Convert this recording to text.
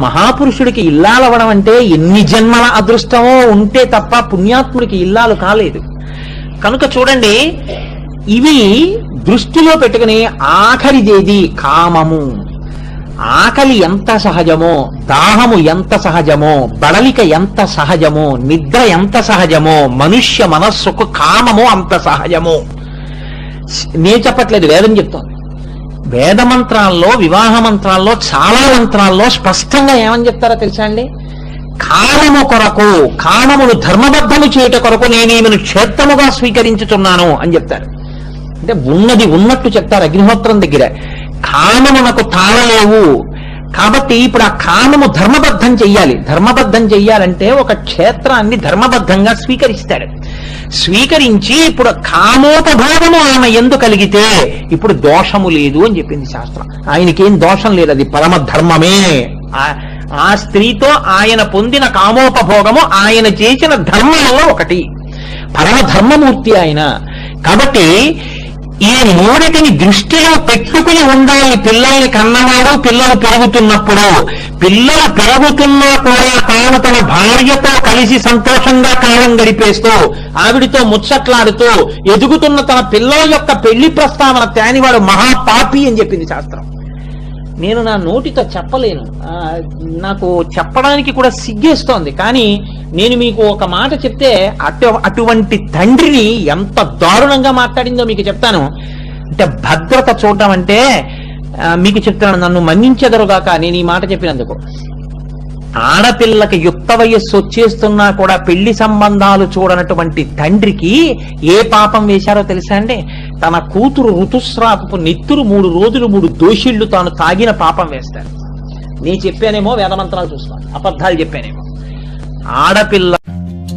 మహాపురుషుడికి ఇల్లాలవడం అంటే ఎన్ని జన్మల అదృష్టమో ఉంటే తప్ప పుణ్యాత్ముడికి ఇల్లాలు కాలేదు. కనుక చూడండి, ఇవి దృష్టిలో పెట్టుకుని ఆఖరిదేది కామము. ఆకలి ఎంత సహజమో, దాహము ఎంత సహజమో, బడలిక ఎంత సహజమో, నిద్ర ఎంత సహజమో, మనుష్య మనస్సుకు కామము అంత సహజము. నేను చెప్పట్లేదు, వేదం చెప్తోంది. వేద మంత్రాల్లో, వివాహ మంత్రాల్లో, చాలా మంత్రాల్లో స్పష్టంగా ఏమని చెప్తారో తెలుసా అండి? కామము కొరకు, కామమును ధర్మబద్ధము చేయుట కొరకు నేను ఈమెను క్షేత్రముగా స్వీకరించుతున్నాను అని చెప్తారు. అంటే ఉన్నది ఉన్నట్టు చెప్తారు అగ్నిహోత్రం దగ్గర. కామమునకు తాళలేవు కాబట్టి ఇప్పుడు ఆ కామము ధర్మబద్ధం చెయ్యాలి. ధర్మబద్ధం చెయ్యాలంటే ఒక క్షేత్రాన్ని ధర్మబద్ధంగా స్వీకరిస్తాడు. స్వీకరించి ఇప్పుడు కామోపభోగము ఆయన ఎందు కలిగితే ఇప్పుడు దోషము లేదు అని చెప్పింది శాస్త్రం. ఆయనకేం దోషం లేదు, అది పరమ ధర్మమే. ఆ స్త్రీతో ఆయన పొందిన కామోపభోగము ఆయన చేసిన ధర్మంలో ఒకటి, పరమ ధర్మమూర్తి ఆయన. కాబట్టి ఈ మూడిటిని దృష్టిలో పెట్టుకుని ఉండాలి. పిల్లల్ని కన్నవాడు పిల్లలు పెరుగుతున్నప్పుడు, పిల్లలు పెరుగుతున్నా కూడా తాను తన భార్యతో కలిసి సంతోషంగా కాలం గడిపేస్తూ, ఆవిడితో ముచ్చట్లాడుతూ ఎదుగుతున్న తన పిల్లల యొక్క పెళ్లి ప్రస్తావన తేనివాడు మహాపాపి అని చెప్పింది శాస్త్రం. నేను నా నోటితో చెప్పలేను, నాకు చెప్పడానికి కూడా సిగ్గేస్తోంది. కానీ నేను మీకు ఒక మాట చెప్తే అటువంటి తండ్రిని ఎంత దారుణంగా మాట్లాడిందో మీకు చెప్తాను. అంటే భద్రత చూడటం అంటే మీకు చెప్తున్నాను, నన్ను మన్నించెదరుగాక నేను ఈ మాట చెప్పినందుకు. ఆడపిల్లకి యుక్త వయస్సు వచ్చేస్తున్నా కూడా పెళ్లి సంబంధాలు చూడనటువంటి తండ్రికి ఏ పాపం వేశారో తెలుసా అండి? తన కూతురు ఋతుస్రాపపు నెత్తురు 3 రోజులు 3 దోషిళ్లు తాను తాగిన పాపం వేస్తారు. నేను చెప్పానేమో వేదమంత్రాలు చూస్తాను, అబద్ధాలు చెప్పానేమో. ఆడపిల్ల